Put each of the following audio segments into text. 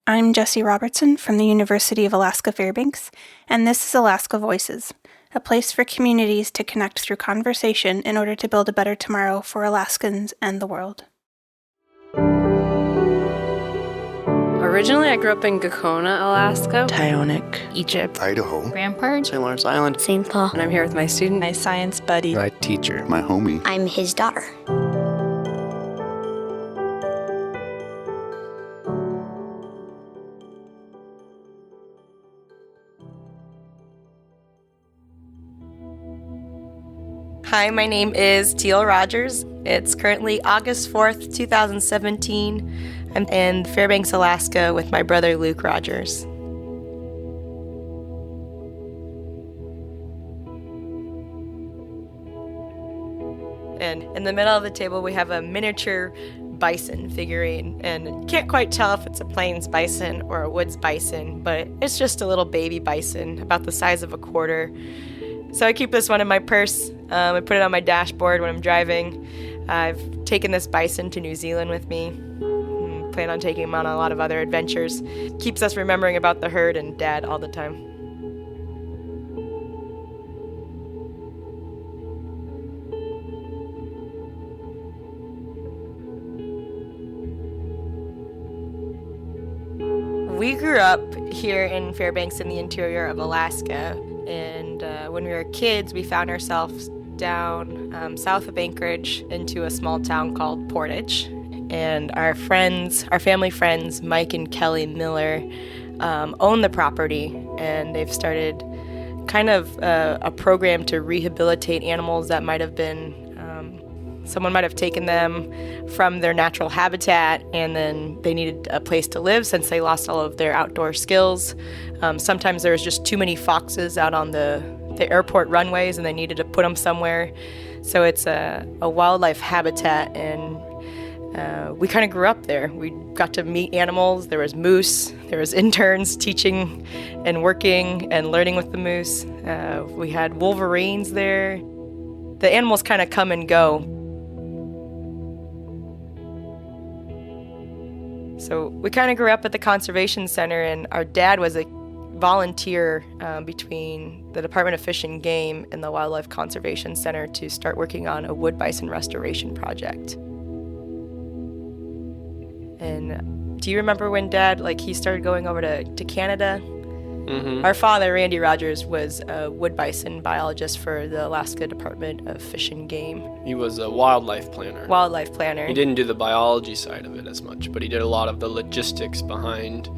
I'm Jessie Robertson from the University of Alaska Fairbanks, and this is Alaska Voices, a place for communities to connect through conversation in order to build a better tomorrow for Alaskans and the world. Originally, I grew up in Gakona, Alaska, Tyonek, Egypt, Idaho, Rampart, St. Lawrence Island, St. Paul. and I'm here with my student, my science buddy, my teacher, my homie. I'm his daughter. Hi, my name is Teal Rogers. It's currently August 4th, 2017. I'm in Fairbanks, Alaska with my brother Luke Rogers. And in the middle of the table we have a miniature bison figurine, and you can't quite tell if it's a plains bison or a woods bison, but it's just a little baby bison about the size of a quarter. So I keep this one in my purse. I put it on my dashboard when I'm driving. I've taken this bison to New Zealand with me. Plan on taking him on a lot of other adventures. Keeps us remembering about the herd and Dad all the time. We grew up here in Fairbanks in the interior of Alaska. And when we were kids, we found ourselves down south of Anchorage into a small town called Portage. And our family friends, Mike and Kelly Miller, own the property. And they've started kind of a program to rehabilitate animals that might have been, someone might have taken them from their natural habitat, and then they needed a place to live since they lost all of their outdoor skills. Sometimes there was just too many foxes out on the airport runways, and they needed to put them somewhere. So it's a wildlife habitat, and we kind of grew up there. We got to meet animals. There was moose. There was interns teaching and working and learning with the moose. We had wolverines there. The animals kind of come and go. So we kind of grew up at the conservation center, and our dad was a volunteer between the Department of Fish and Game and the Wildlife Conservation Center to start working on a wood bison restoration project. And do you remember when Dad, he started going over to Canada? Mm-hmm. Our father, Randy Rogers, was a wood bison biologist for the Alaska Department of Fish and Game. He was a wildlife planner. Wildlife planner. He didn't do the biology side of it as much, but he did a lot of the logistics behind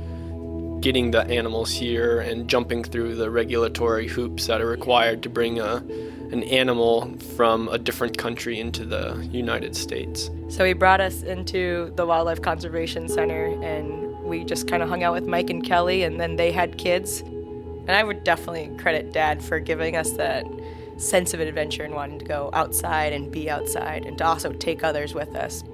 getting the animals here and jumping through the regulatory hoops that are required to bring an animal from a different country into the United States. So he brought us into the Wildlife Conservation Center, and we just kind of hung out with Mike and Kelly, and then they had kids. And I would definitely credit Dad for giving us that sense of adventure and wanting to go outside and be outside and to also take others with us.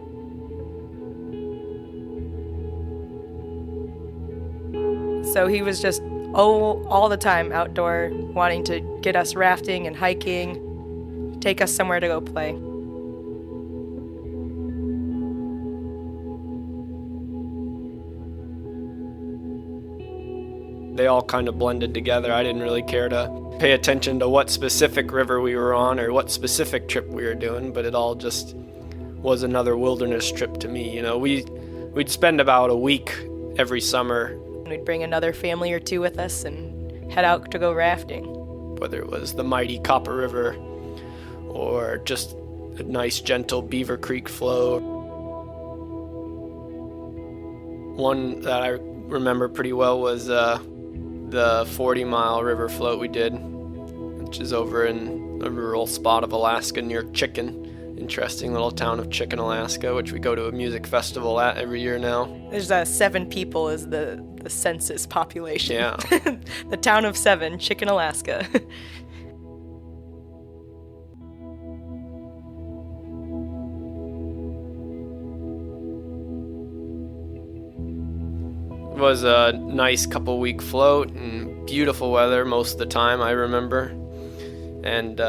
So he was just all the time outdoor, wanting to get us rafting and hiking, take us somewhere to go play. They all kind of blended together. I didn't really care to pay attention to what specific river we were on or what specific trip we were doing, but it all just was another wilderness trip to me. We'd spend about a week every summer. We'd bring another family or two with us and head out to go rafting. Whether it was the mighty Copper River or just a nice gentle Beaver Creek flow. One that I remember pretty well was the 40-mile river float we did, which is over in a rural spot of Alaska near Chicken. Interesting little town of Chicken, Alaska, which we go to a music festival at every year now. There's 7 people is the census population. Yeah. The town of 7, Chicken, Alaska. It was a nice couple-week float and beautiful weather most of the time, I remember. And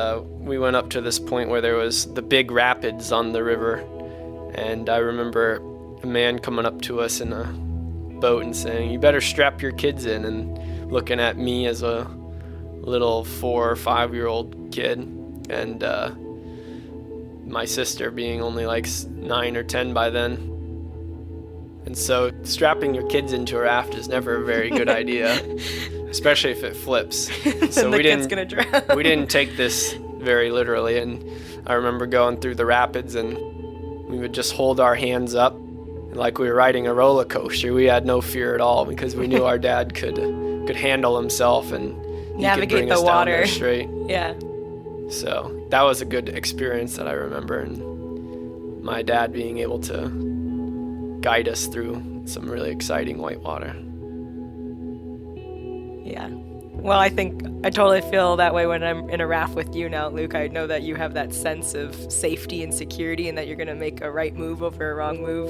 we went up to this point where there was the big rapids on the river. And I remember a man coming up to us in a boat and saying, "You better strap your kids in," and looking at me as a little 4 or 5-year-old kid, and my sister being only like 9 or 10 by then. And so strapping your kids into a raft is never a very good idea, especially if it flips. So the kid's gonna drown. We didn't take this very literally, and I remember going through the rapids, and we would just hold our hands up like we were riding a roller coaster. We had no fear at all because we knew our dad could handle himself and he navigate could bring the us water down there straight. Yeah. So that was a good experience that I remember, and my dad being able to guide us through some really exciting whitewater. Yeah. Well, I think I totally feel that way when I'm in a raft with you now, Luke. I know that you have that sense of safety and security and that you're going to make a right move over a wrong move.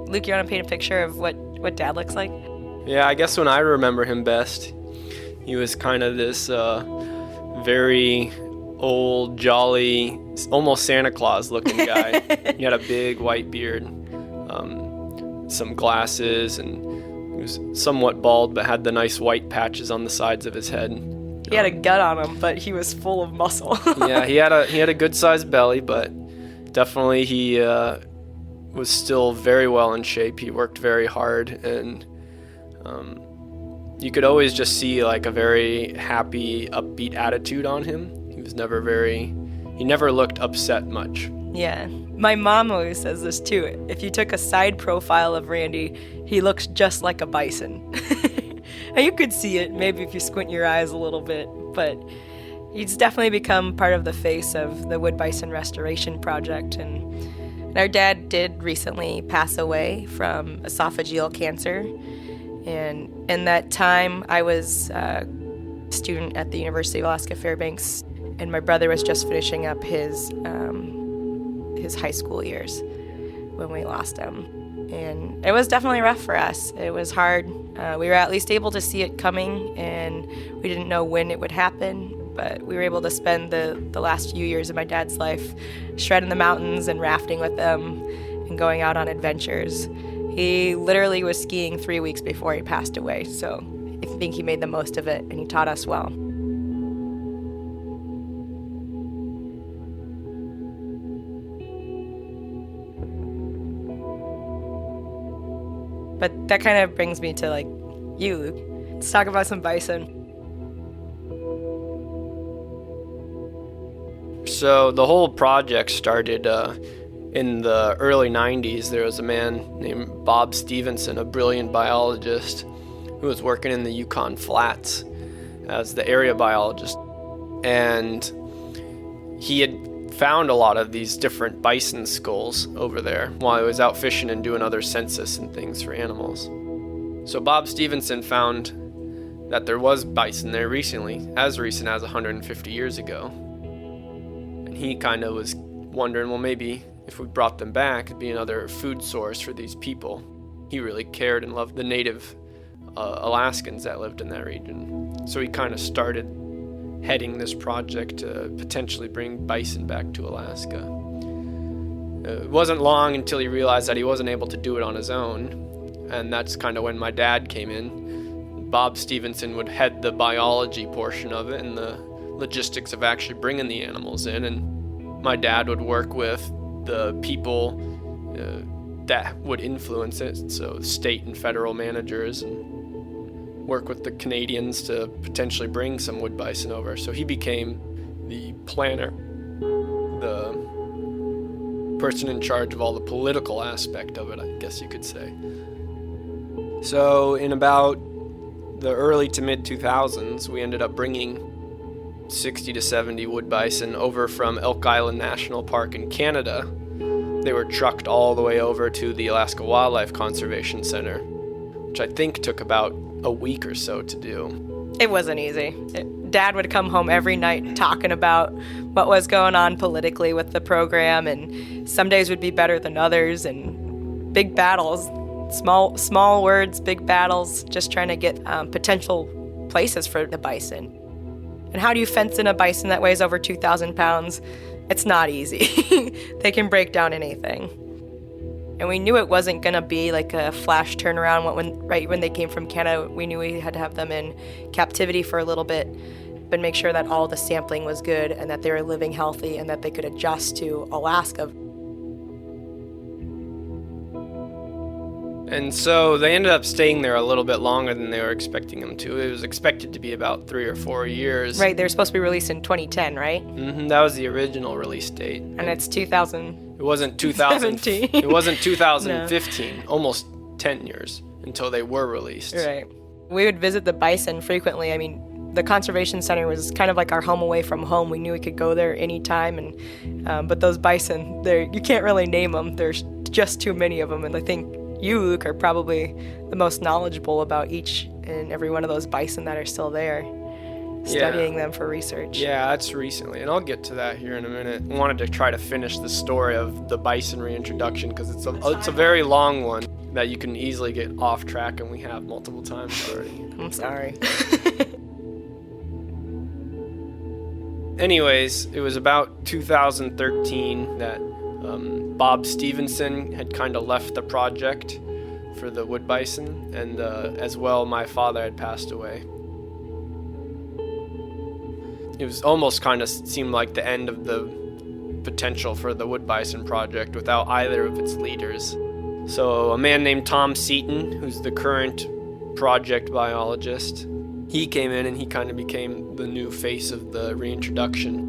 Luke, you want to paint a picture of what Dad looks like? Yeah, I guess when I remember him best, he was kind of this very old, jolly, almost Santa Claus looking guy. He had a big white beard, some glasses, and he was somewhat bald but had the nice white patches on the sides of his head. He had a gut on him, but he was full of muscle. Yeah, he had a good sized belly, but definitely he was still very well in shape. He worked very hard, and you could always just see like a very happy, upbeat attitude on him. He never looked upset much. Yeah. My mom always says this too. If you took a side profile of Randy, he looks just like a bison. And you could see it maybe if you squint your eyes a little bit, but he's definitely become part of the face of the Wood Bison Restoration Project. And our dad did recently pass away from esophageal cancer. And in that time, I was a student at the University of Alaska Fairbanks, and my brother was just finishing up his high school years when we lost him. And it was definitely rough for us. It was hard. We were at least able to see it coming, and we didn't know when it would happen, but we were able to spend the last few years of my dad's life shredding the mountains and rafting with them and going out on adventures. He literally was skiing 3 weeks before he passed away, so I think he made the most of it, and he taught us well. But that kind of brings me to, like, you, Luke. Let's talk about some bison. So the whole project started in the early 90s. There was a man named Bob Stevenson, a brilliant biologist, who was working in the Yukon Flats as the area biologist. And he had found a lot of these different bison skulls over there while he was out fishing and doing other census and things for animals. So Bob Stevenson found that there was bison there recently, as recent as 150 years ago. And he kind of was wondering, well, maybe if we brought them back, it'd be another food source for these people. He really cared and loved the native Alaskans that lived in that region. So he kind of started heading this project to potentially bring bison back to Alaska. It wasn't long until he realized that he wasn't able to do it on his own, and that's kind of when my dad came in. Bob Stevenson would head the biology portion of it and the logistics of actually bringing the animals in, and my dad would work with the people that would influence it, so state and federal managers, and work with the Canadians to potentially bring some wood bison over. So he became the planner, the person in charge of all the political aspect of it, I guess you could say. So in about the early to mid 2000s, we ended up bringing 60 to 70 wood bison over from Elk Island National Park in Canada. They were trucked all the way over to the Alaska Wildlife Conservation Center, which I think took about a week or so to do. It wasn't easy. Dad would come home every night talking about what was going on politically with the program, and some days would be better than others, and big battles, small words, big battles, just trying to get potential places for the bison. And how do you fence in a bison that weighs over 2,000 pounds It's not easy. They can break down anything. And we knew it wasn't going to be like a flash turnaround. Right when they came from Canada, we knew we had to have them in captivity for a little bit, but make sure that all the sampling was good and that they were living healthy and that they could adjust to Alaska. And so they ended up staying there a little bit longer than they were expecting them to. It was expected to be about 3 or 4 years. Right, they were supposed to be released in 2010, right? That was the original release date. And it's 2000. It wasn't 2017. It wasn't 2015. No. Almost 10 years until they were released. Right. We would visit the bison frequently. I mean, the conservation center was kind of like our home away from home. We knew we could go there anytime. And but those bison, you can't really name them. There's just too many of them. And I think you, Luke, are probably the most knowledgeable about each and every one of those bison that are still there, studying them for research. Yeah, that's recently, and I'll get to that here in a minute. I wanted to try to finish the story of the bison reintroduction because it's a very long one that you can easily get off track, and we have multiple times already. I'm sorry. Anyways, it was about 2013 that Bob Stevenson had kind of left the project for the wood bison, and as well my father had passed away. It was almost kind of seemed like the end of the potential for the wood bison project without either of its leaders. So a man named Tom Seaton, who's the current project biologist, he came in and he kind of became the new face of the reintroduction.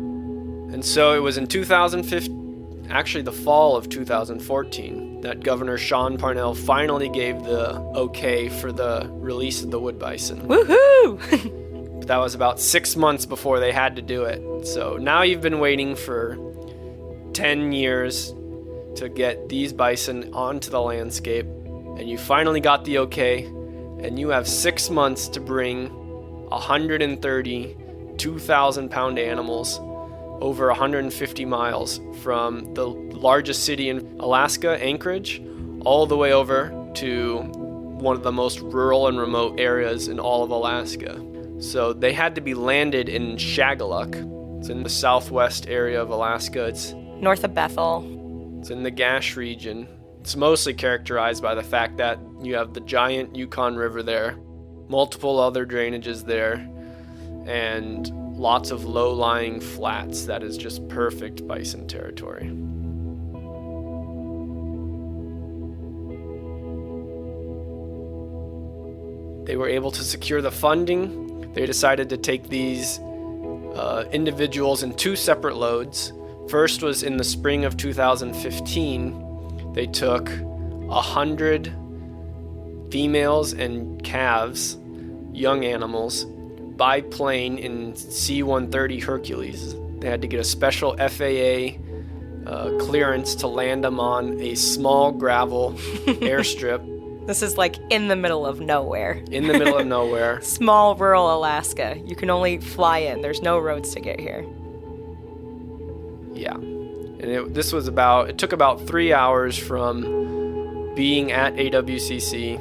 And so it was in 2015, actually the fall of 2014, that Governor Sean Parnell finally gave the okay for the release of the wood bison. Woohoo! But that was about 6 months before they had to do it. So now you've been waiting for 10 years to get these bison onto the landscape, and you finally got the okay, and you have 6 months to bring 130 2,000-pound animals over 150 miles from the largest city in Alaska, Anchorage, all the way over to one of the most rural and remote areas in all of Alaska. So they had to be landed in Shagaluk. It's in the southwest area of Alaska. It's North of Bethel. It's in the Gash region. It's mostly characterized by the fact that you have the giant Yukon River there, multiple other drainages there, and lots of low-lying flats that is just perfect bison territory. They were able to secure the funding. They decided to take these individuals in 2 separate loads. First was in the spring of 2015. They took 100 females and calves, young animals, by plane in C-130 Hercules. They had to get a special FAA clearance to land them on a small gravel airstrip. This is like in the middle of nowhere. In the middle of nowhere. Small rural Alaska. You can only fly in. There's no roads to get here. Yeah. And it took about 3 hours from being at AWCC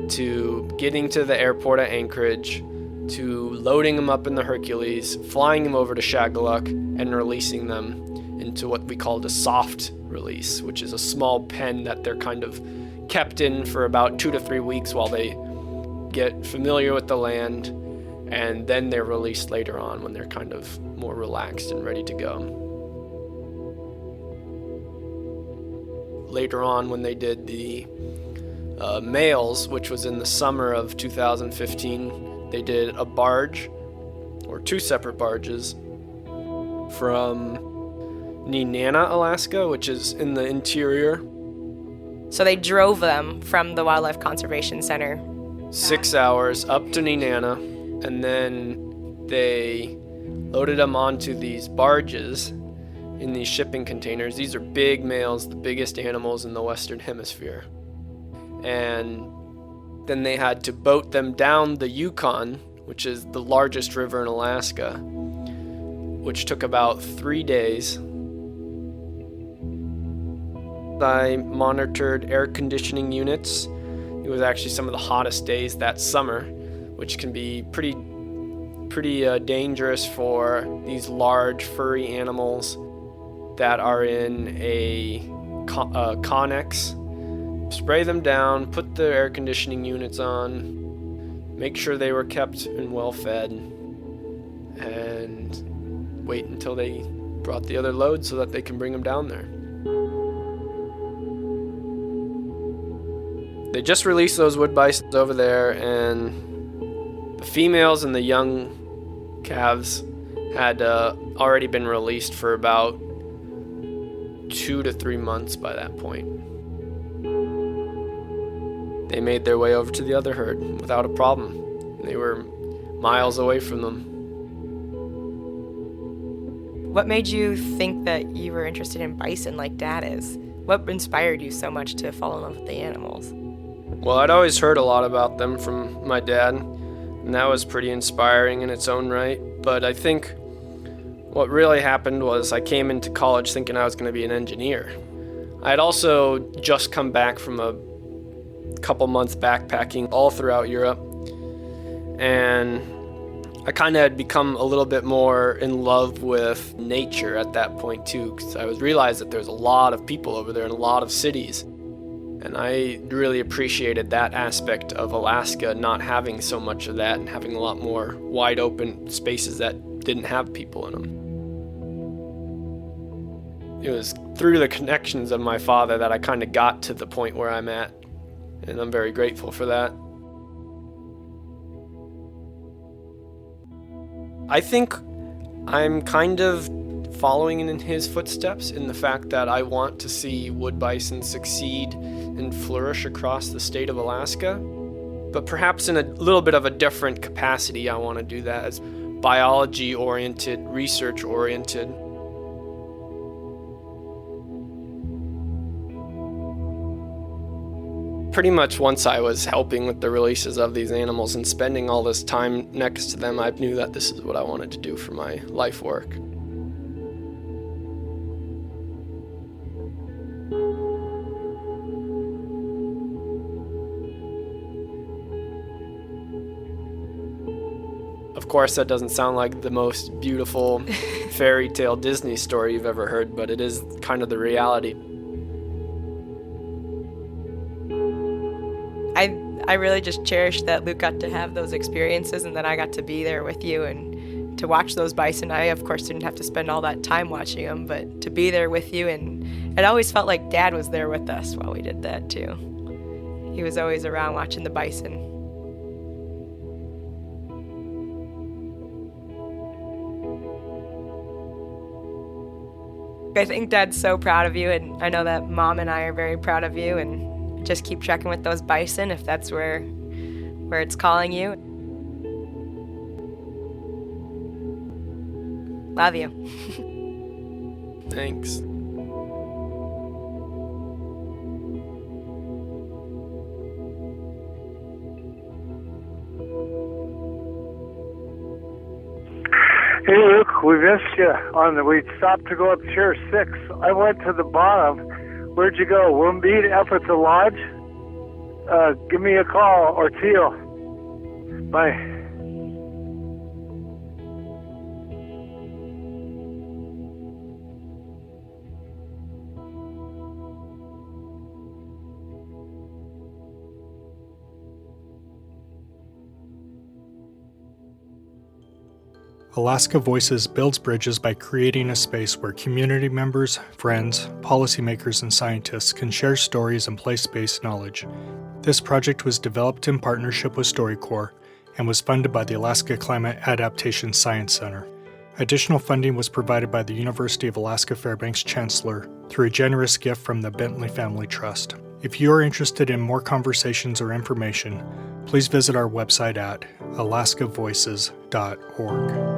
to getting to the airport at Anchorage, to loading them up in the Hercules, flying them over to Shagaluk, and releasing them into what we called a soft release, which is a small pen that they're kind of kept in for about 2 to 3 weeks while they get familiar with the land, and then they're released later on when they're kind of more relaxed and ready to go. Later on, when they did the males, which was in the summer of 2015, they did a barge, or 2 separate barges, from Nenana, Alaska, which is in the interior. So they drove them from the Wildlife Conservation Center. 6 hours up to Nenana, and then they loaded them onto these barges in these shipping containers. These are big males, the biggest animals in the Western Hemisphere. And then they had to boat them down the Yukon, which is the largest river in Alaska, which took about 3 days. I monitored air conditioning units. It was actually some of the hottest days that summer, which can be pretty dangerous for these large furry animals. that are in a Connex. Spray them down, put the air conditioning units on, make sure they were kept and well fed, and wait until they brought the other load so that they can bring them down there. They just released those wood bisons over there, and the females and the young calves had already been released for about 2 to 3 months by that point. They made their way over to the other herd without a problem. They were miles away from them. What made you think that you were interested in bison like Dad is? What inspired you so much to fall in love with the animals? Well, I'd always heard a lot about them from my dad, and that was pretty inspiring in its own right. But I think what really happened was I came into college thinking I was going to be an engineer. I had also just come back from a couple months backpacking all throughout Europe, and I kind of had become a little bit more in love with nature at that point too, because I realized that there's a lot of people over there and a lot of cities, and I really appreciated that aspect of Alaska, not having so much of that and having a lot more wide open spaces that didn't have people in them. It was through the connections of my father that I kind of got to the point where I'm at, and I'm very grateful for that. I think I'm kind of following in his footsteps in the fact that I want to see wood bison succeed and flourish across the state of Alaska, but perhaps in a little bit of a different capacity. I want to do that as biology-oriented, research-oriented. Pretty much once I was helping with the releases of these animals and spending all this time next to them, I knew that this is what I wanted to do for my life work. Of course, that doesn't sound like the most beautiful fairy tale Disney story you've ever heard, but it is kind of the reality. I really just cherish that Luke got to have those experiences and that I got to be there with you and to watch those bison. I, of course, didn't have to spend all that time watching them, but to be there with you, and it always felt like Dad was there with us while we did that, too. He was always around watching the bison. I think Dad's so proud of you, and I know that Mom and I are very proud of you, and just keep trekking with those bison if that's where it's calling you. Love you. Thanks. Hey Luke, we missed you. We stopped to go up Chair 6. I went to the bottom. Where'd you go? We'll meet up at the lodge. Give me a call or Teal. Bye. Alaska Voices builds bridges by creating a space where community members, friends, policymakers, and scientists can share stories and place-based knowledge. This project was developed in partnership with StoryCorps and was funded by the Alaska Climate Adaptation Science Center. Additional funding was provided by the University of Alaska Fairbanks Chancellor through a generous gift from the Bentley Family Trust. If you are interested in more conversations or information, please visit our website at alaskavoices.org.